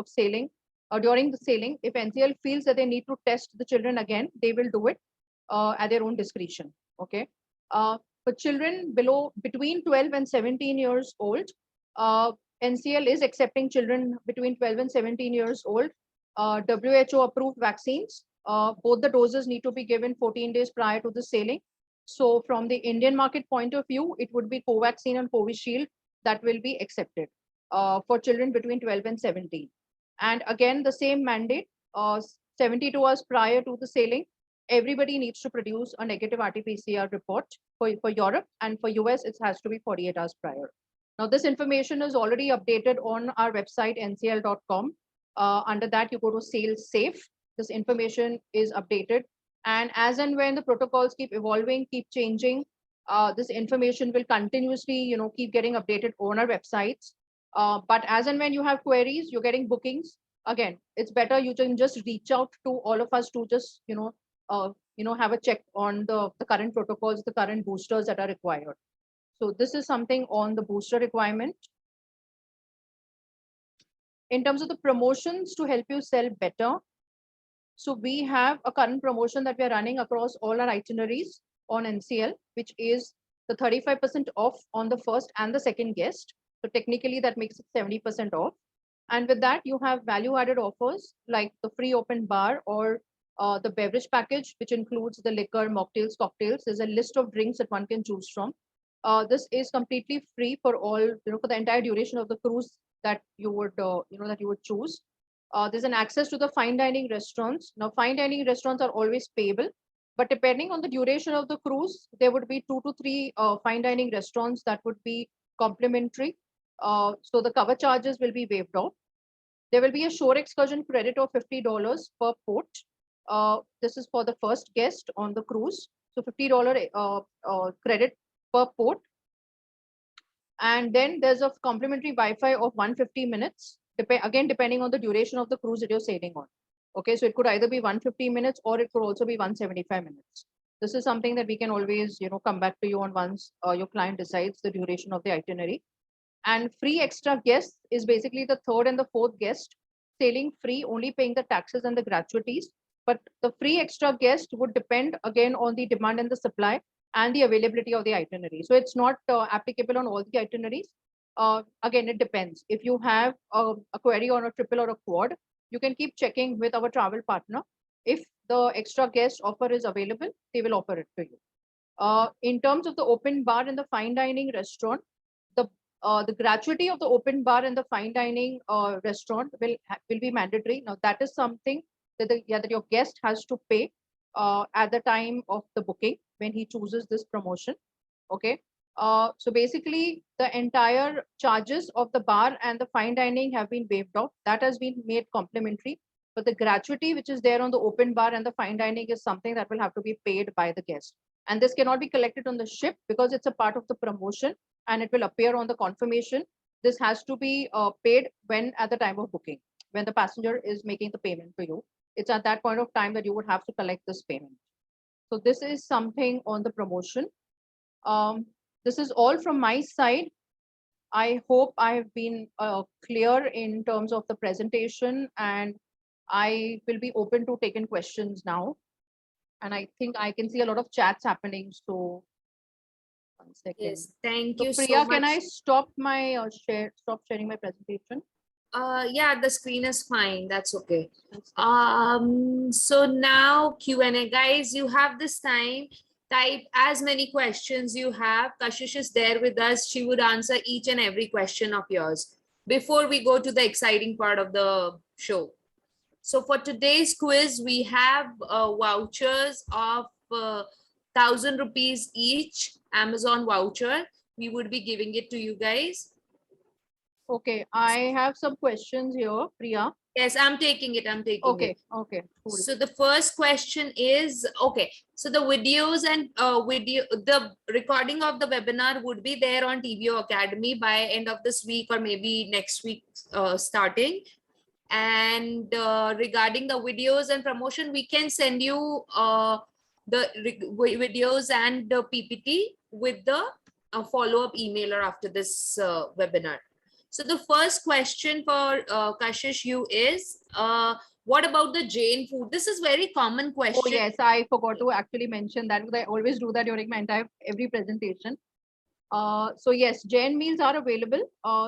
sailing or during the sailing, if NCL feels that they need to test the children again, they will do it at their own discretion. Okay. For children between 12 and 17 years old, NCL is accepting children between 12 and 17 years old. WHO approved vaccines. Both the doses need to be given 14 days prior to the sailing. So from the Indian market point of view, it would be Covaxin and Covishield that will be accepted for children between 12 and 17. And again, the same mandate, 72 hours prior to the sailing, everybody needs to produce a negative RT-PCR report for Europe, and for US, it has to be 48 hours prior. Now, this information is already updated on our website, ncl.com. Under that, you go to Sail Safe. This information is updated. And as and when the protocols keep evolving, keep changing, this information will continuously, keep getting updated on our websites. But as and when you have queries, you're getting bookings. Again, it's better you can just reach out to all of us to just, have a check on the current protocols, the current boosters that are required. So this is something on the booster requirement. In terms of the promotions to help you sell better, so we have a current promotion that we are running across all our itineraries on NCL, which is So 35% off on the first and the second guest. So technically that makes it 70% off. And with that, you have value-added offers like the free open bar or the beverage package, which includes the liquor, mocktails, cocktails. There's a list of drinks that one can choose from. This is completely free for all, for the entire duration of the cruise that you would, that you would choose. There's an access to the fine dining restaurants. Now, fine dining restaurants are always payable, but depending on the duration of the cruise, there would be 2 to 3 fine dining restaurants that would be complimentary. So the cover charges will be waived off. There will be a shore excursion credit of $50 per port. This is for the first guest on the cruise. So $50 credit per port. And then there's a complimentary Wi-Fi of 150 minutes, again, depending on the duration of the cruise that you're sailing on. Okay, so it could either be 150 minutes or it could also be 175 minutes. This is something that we can always, come back to you on once your client decides the duration of the itinerary. And free extra guests is basically the third and the fourth guest sailing free, only paying the taxes and the gratuities. But the free extra guest would depend again on the demand and the supply and the availability of the itinerary. So it's not applicable on all the itineraries. Again, it depends. If you have a query on a triple or a quad, you can keep checking with our travel partner. If the extra guest offer is available, they will offer it to you. In terms of the open bar and the fine dining restaurant, the gratuity of the open bar and the fine dining restaurant will be mandatory. Now, that is something that your guest has to pay at the time of the booking when he chooses this promotion. Okay. So basically, the entire charges of the bar and the fine dining have been waived off. That has been made complimentary. But the gratuity which is there on the open bar and the fine dining is something that will have to be paid by the guest. And this cannot be collected on the ship because it's a part of the promotion and it will appear on the confirmation. This has to be paid at the time of booking, when the passenger is making the payment to you. It's at that point of time that you would have to collect this payment. So this is something on the promotion. This is all from my side. I hope I have been clear in terms of the presentation, and I will be open to taking questions now. And I think I can see a lot of chats happening. So 1 second. Yes, thank So you Priya, so much. can I stop my stop sharing my presentation? Yeah, the screen is fine. That's okay. So now Q&A, guys, you have this time. Type as many questions you have. Kashish is there with us. She would answer each and every question of yours before we go to the exciting part of the show. So for today's quiz, we have vouchers of 1,000 rupees each, Amazon voucher. We would be giving it to you guys. Okay, I have some questions here, Priya. Yes, I'm taking it. Okay, okay, cool. So the first question is, okay, so the videos and the recording of the webinar would be there on TBO Academy by end of this week or maybe next week starting. And regarding the videos and promotion, we can send you the videos and the PPT with the follow-up emailer after this webinar. So the first question for Kashish you is, what about the Jain food? This is very common question. Oh yes, I forgot to actually mention that because I always do that during my every presentation. So yes, Jain meals are available.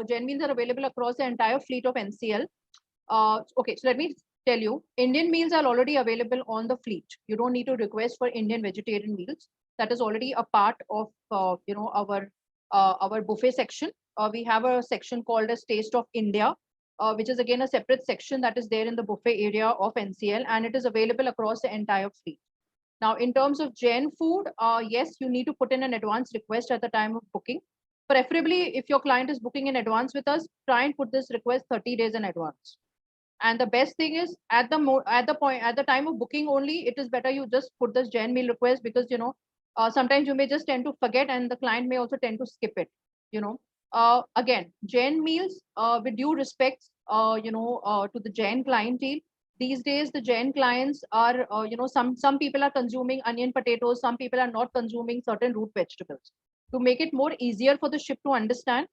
Jain meals are available across the entire fleet of NCL. Okay, so let me tell you, Indian meals are already available on the fleet. You don't need to request for Indian vegetarian meals. That is already a part of our buffet section. We have a section called as Taste of India, which is again a separate section that is there in the buffet area of NCL, and it is available across the entire fleet. Now, in terms of Jain food, yes, you need to put in an advance request at the time of booking. Preferably, if your client is booking in advance with us, try and put this request 30 days in advance. And the best thing is at the time of booking only, it is better you just put this Jain meal request because sometimes you may just tend to forget, and the client may also tend to skip it. Again, Jain meals, with due respect, to the Jain clientele. These days, the Jain clients are, some people are consuming onion potatoes, some people are not consuming certain root vegetables. To make it more easier for the ship to understand,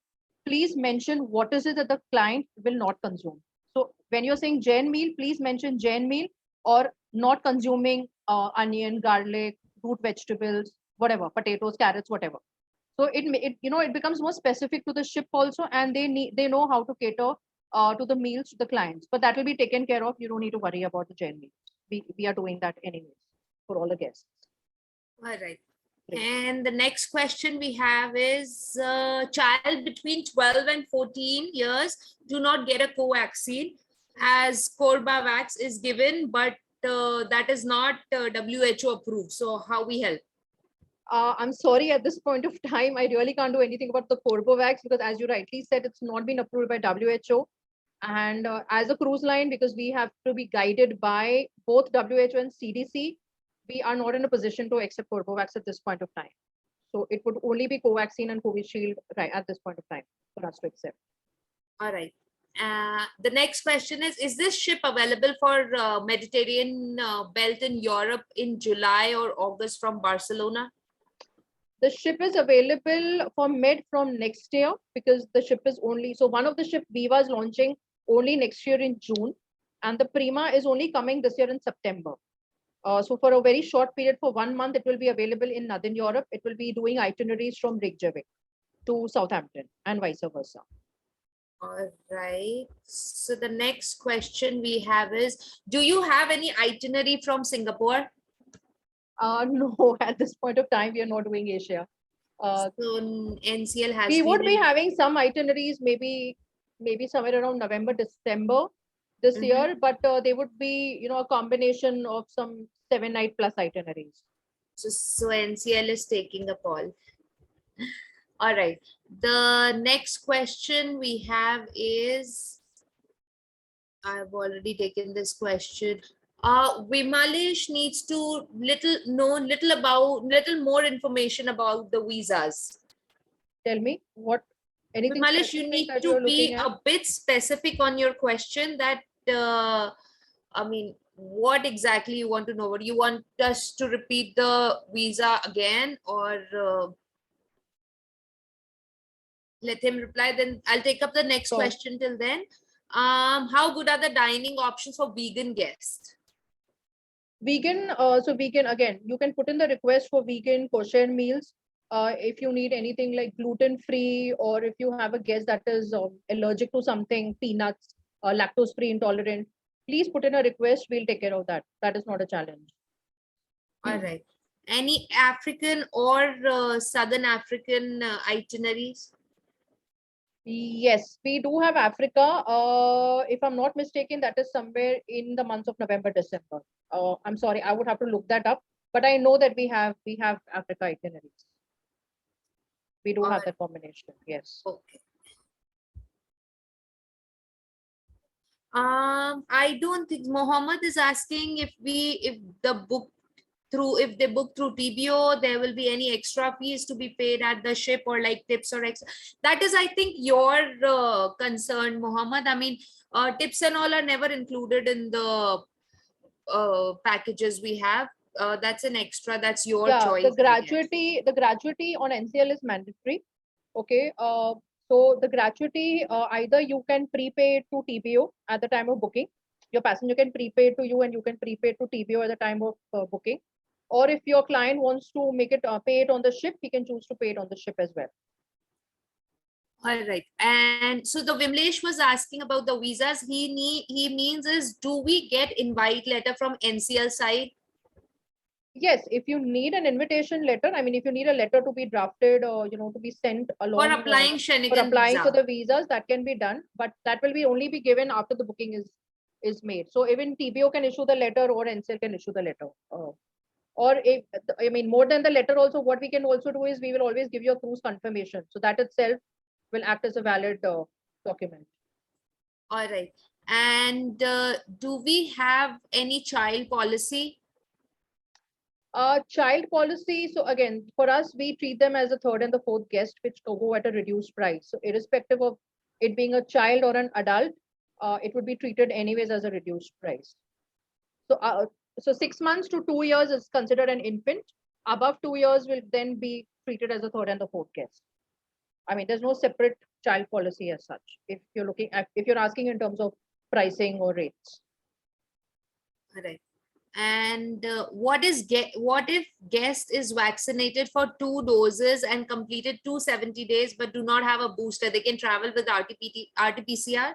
please mention what is it that the client will not consume. So when you're saying Jain meal, please mention Jain meal or not consuming onion, garlic, root vegetables, whatever, potatoes, carrots, whatever. So it becomes more specific to the ship also, and they know how to cater to the meals to the clients. But that will be taken care of. You don't need to worry about the journey. We are doing that anyways for all the guests. All right. Great. And the next question we have is child between 12 and 14 years do not get a co-vaccine as Corbavax is given, but that is not WHO approved. So how we help? I'm sorry, at this point of time, I really can't do anything about the Corbavax because, as you rightly said, it's not been approved by WHO. And as a cruise line, because we have to be guided by both WHO and CDC, we are not in a position to accept Corbavax at this point of time. So it would only be Covaxin and Covishield right at this point of time for us to accept. All right. The next question is this ship available for Mediterranean belt in Europe in July or August from Barcelona? The ship is available for Med from next year because the ship is only, so one of the ship Viva is launching only next year in June, and the Prima is only coming this year in September. So for a very short period, for 1 month, it will be available in Northern Europe. It will be doing itineraries from Reykjavik to Southampton and vice versa. All right. So the next question we have is, do you have any itinerary from Singapore? No, at this point of time, we are not doing Asia. So NCL has We been would be in- having some itineraries, maybe somewhere around November, December this year, but they would be, a combination of some 7-night plus itineraries. so NCL is taking the call. All right. The next question we have is, I've already taken this question. Vimalish needs to know little more information about the visas. Tell me what anything Vimalish, you specific need that to you're be looking at? a bit specific on your question that, I mean, what exactly you want to know? What you want us to repeat the visa again, or let him reply? Then I'll take up the next Sure. question till then. How good are the dining options for vegan guests? Vegan, so vegan, again, you can put in the request for vegan kosher meals. If you need anything like gluten free, or if you have a guest that is allergic to something, peanuts, lactose free intolerant, please put in a request. We'll take care of that. That is not a challenge. All right. Any African or Southern African itineraries? Yes, we do have Africa. If I'm not mistaken, that is somewhere in the months of November, December. I'm sorry, I would have to look that up. But I know that we have Africa itineraries. We do have that combination. Yes. Okay. I don't think Mohammed is asking if they book through TBO, there will be any extra fees to be paid at the ship, or like tips or extra. That is, I think, your concern, Mohammed. I mean, tips and all are never included in the packages we have. That's an extra. That's your choice. The gratuity on NCL is mandatory. Okay. So the gratuity, either you can prepay to TBO at the time of booking. Your passenger can prepay to you, and you can prepay to TBO at the time of booking. Or if your client wants to make it pay it on the ship, he can choose to pay it on the ship as well. All right. And so the Vimlesh was asking about the visas. He means is, do we get invite letter from NCL side? Yes, if you need an invitation letter, I mean, if you need a letter to be drafted or to be sent along For applying for applying visa. for the visas, that can be done, but that will be only be given after the booking is made. So even TBO can issue the letter, or NCL can issue the letter. Or if, I mean, more than the letter also, what we can also do is we will always give you a cruise confirmation. So that itself will act as a valid document. All right. And do we have any child policy? Child policy. So again, for us, we treat them as a third and the fourth guest, which go at a reduced price. So irrespective of it being a child or an adult, it would be treated anyways as a reduced price. So 6 months to 2 years is considered an infant. Above 2 years will then be treated as a third and the fourth guest. I mean, there's no separate child policy as such. If you're asking in terms of pricing or rates. All right. And what if guest is vaccinated for 2 doses and completed 270 days but do not have a booster? They can travel with RT-PCR?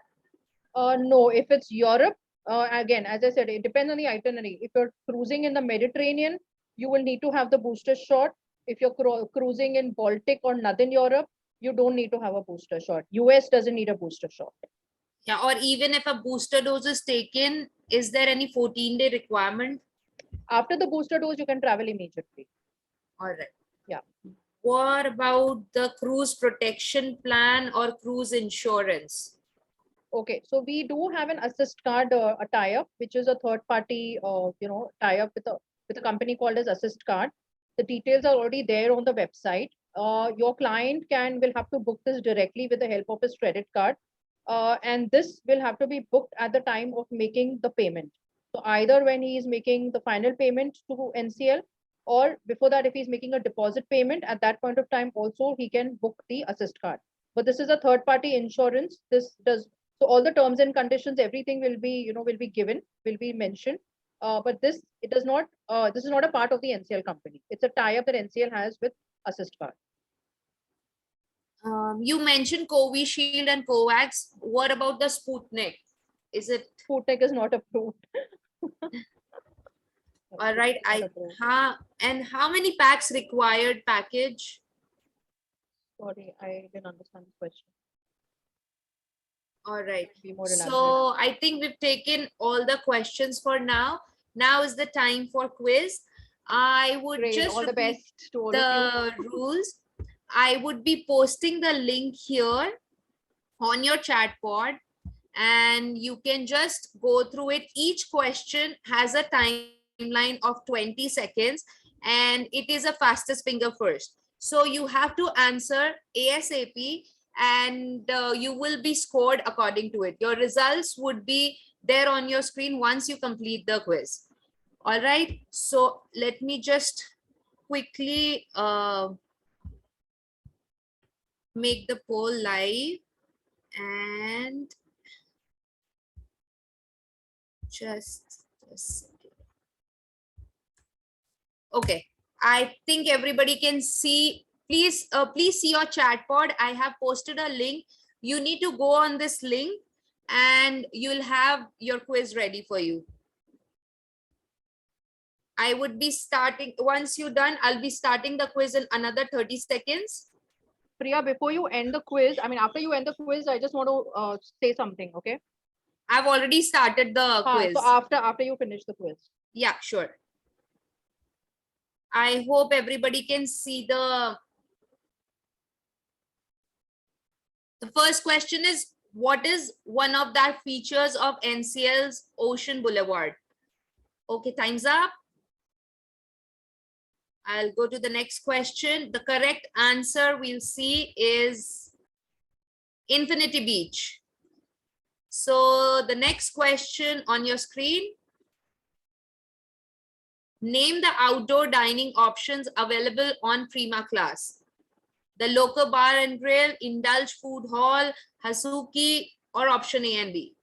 No, if it's Europe, again, as I said, it depends on the itinerary. If you're cruising in the Mediterranean, you will need to have the booster shot. If you're cruising in Baltic or Northern Europe, you don't need to have a booster shot. US doesn't need a booster shot. Yeah, or even if a booster dose is taken, is there any 14-day requirement? After the booster dose, you can travel immediately. All right. Yeah. What about the cruise protection plan or cruise insurance? Okay, so we do have an assist card, a tie-up, which is a third-party, tie-up with a company called as Assist Card. The details are already there on the website. Your client will have to book this directly with the help of his credit card, and this will have to be booked at the time of making the payment. So either when he is making the final payment to NCL, or before that, if he's making a deposit payment, at that point of time also he can book the Assist Card. But this is a third-party insurance. This does so all the terms and conditions, everything will be, given, will be mentioned. But this is not a part of the NCL company. It's a tie-up that NCL has with Assist Card. You mentioned Covishield and Covax. What about the Sputnik? Is it? Sputnik is not approved. All right. And how many packs required package? Sorry, I didn't understand the question. All right. Be more elaborate. So I think we've taken all the questions for now. Now is the time for quiz. I would Great. just All the repeat best to all the of you. rules. I would be posting the link here on your chat pod, and you can just go through it. Each question has a timeline of 20 seconds, and it is a fastest finger first. So you have to answer ASAP, and you will be scored according to it. Your results would be there on your screen once you complete the quiz. All right, so let me just quickly make the poll live, and just a second. Okay, I think everybody can see. Please see your chat pod. I have posted a link. You need to go on this link and you'll have your quiz ready for you. I would be starting, once you're done, I'll be starting the quiz in another 30 seconds. Priya, before you end the quiz, after you end the quiz, I just want to say something, okay? I've already started the quiz. So after you finish the quiz. Yeah, sure. I hope everybody can see the first question is, what is one of the features of NCL's Ocean Boulevard? Okay, time's up. I'll go to the next question. The correct answer we'll see is Infinity Beach. So the next question on your screen. Name the outdoor dining options available on Prima class. The local bar and grill, indulge food hall, Hasuki, or option A and B.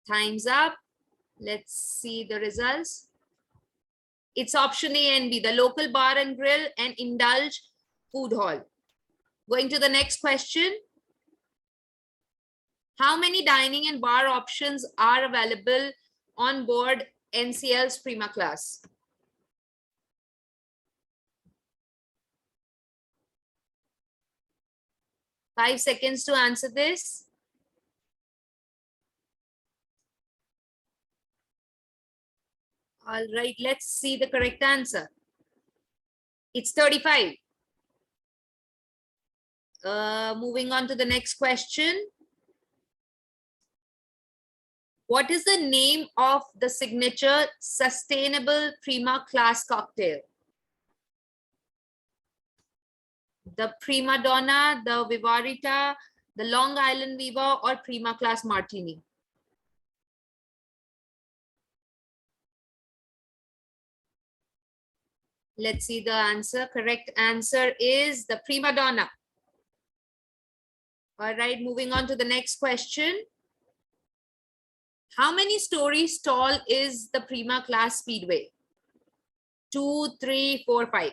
Time's up. Let's see the results. It's option A and B, the local bar and grill and indulge food hall. Going to the next question. How many dining and bar options are available on board NCL's Prima class? Five seconds to answer this. All right, let's see the correct answer. It's 35. Moving on to the next question. What is the name of the signature sustainable Prima class cocktail? The Prima Donna, the Vivarita, the Long Island Viva, or Prima class Martini? Let's see the answer. Correct answer is the Prima Donna. All right, moving on to the next question. How many stories tall is the Prima class Speedway? 2, 3, 4, 5.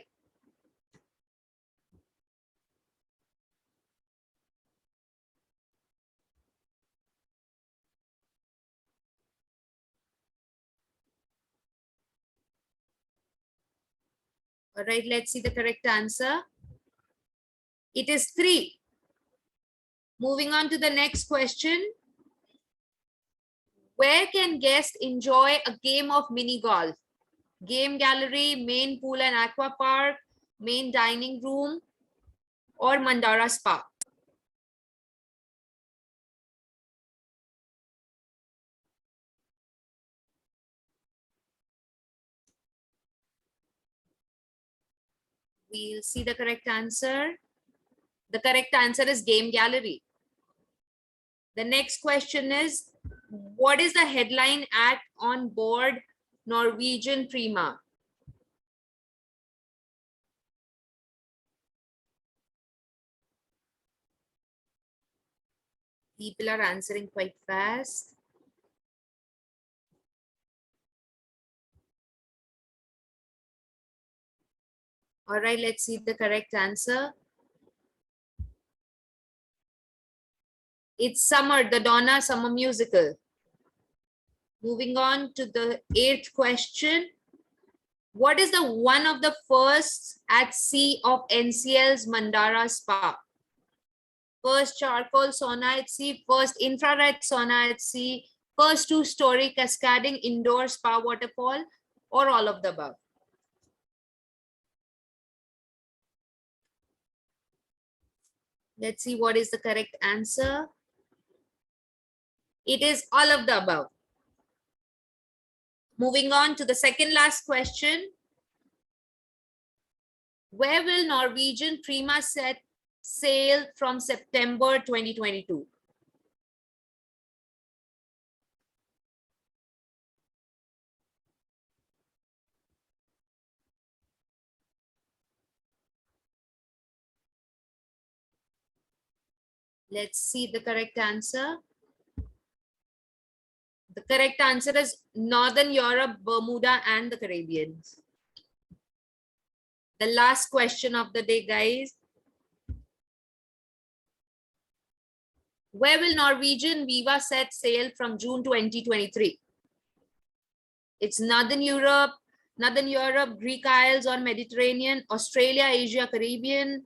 All right, let's see the correct answer. It is 3. Moving on to the next question. Where can guests enjoy a game of mini golf? Game gallery, main pool and aqua park, main dining room, or Mandara Spa? We'll see the correct answer. The correct answer is game gallery. The next question is, what is the headline act on board Norwegian Prima? People are answering quite fast. All right, let's see the correct answer. It's Summer, the Donna Summer musical. Moving on to the 8th question. What is the one of the first at sea of NCL's Mandara Spa? First charcoal sauna at sea, first infrared sauna at sea, first 2-story cascading indoor spa waterfall, or all of the above? Let's see what is the correct answer. It is all of the above. Moving on to the second last question. Where will Norwegian Prima set sail from September 2022? Let's see the correct answer. The correct answer is Northern Europe, Bermuda, and the Caribbean. The last question of the day, guys. Where will Norwegian Viva set sail from June 2023? It's Northern Europe, Greek Isles or Mediterranean, Australia, Asia, Caribbean,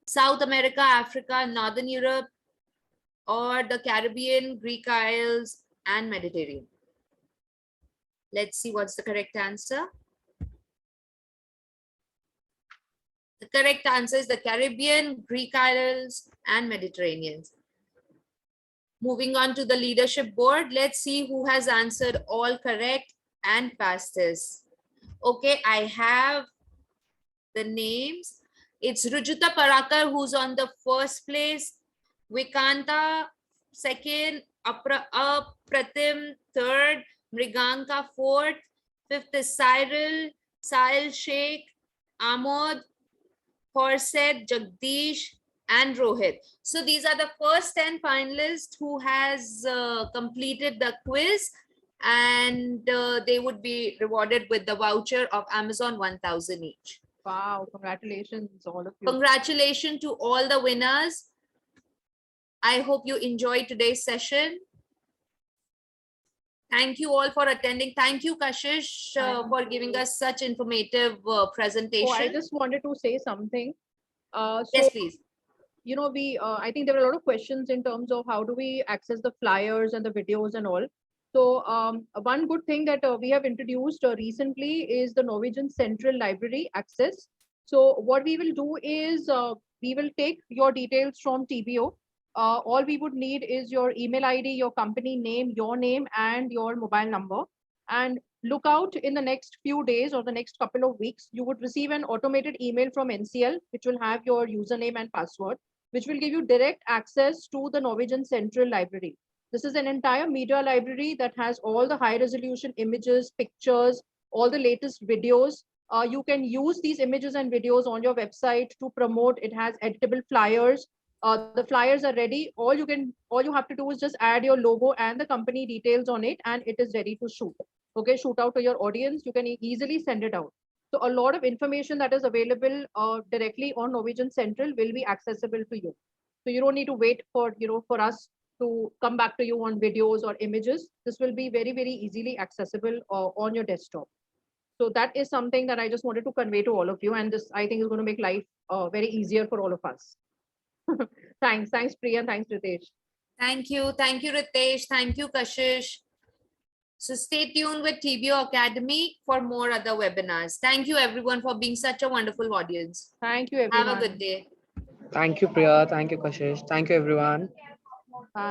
South America, Africa, Northern Europe, or the Caribbean, Greek Isles, and Mediterranean. Let's see what's the correct answer. The correct answer is the Caribbean, Greek Isles, and Mediterranean. Moving on to the leadership board, let's see who has answered all correct and fastest. Okay, I have the names. It's Rujuta Parakar who's on the first place, Vikanta second, Apratim third, Mriganka fourth, fifth is Cyril, Sahil Sheikh, Amod, Horsed, Jagdish, and Rohit. So these are the first 10 finalists who has completed the quiz, and they would be rewarded with the voucher of Amazon 1000 each. Wow, congratulations, all of you. Congratulations to all the winners. I hope you enjoyed today's session. Thank you all for attending. Thank you, Kashish, for giving us such informative presentation. Oh, I just wanted to say something. Yes, please. You know, I think there were a lot of questions in terms of how do we access the flyers and the videos and all. So one good thing that we have introduced recently is the Norwegian Central Library access. So what we will do is we will take your details from TBO. All we would need is your email ID, your company name, your name, and your mobile number. And look out in the next few days or the next couple of weeks, you would receive an automated email from NCL, which will have your username and password, which will give you direct access to the Norwegian Central Library. This is an entire media library that has all the high resolution images, pictures, all the latest videos. You can use these images and videos on your website to promote. It has editable flyers. The flyers are ready. All you have to do is just add your logo and the company details on it, and it is ready to shoot. Okay, shoot out to your audience. You can easily send it out. So a lot of information that is available directly on Norwegian Central will be accessible to you. So you don't need to wait for for us to come back to you on videos or images. This will be very, very easily accessible on your desktop. So that is something that I just wanted to convey to all of you, and this I think is going to make life very easier for all of us. Thanks Priya, thanks Ritesh. Thank you, Ritesh. Thank you, Kashish. So stay tuned with TBO Academy for more other webinars. Thank you everyone for being such a wonderful audience. Thank you everyone. Have a good day. Thank you, Priya. Thank you, Kashish. Thank you, everyone. Bye.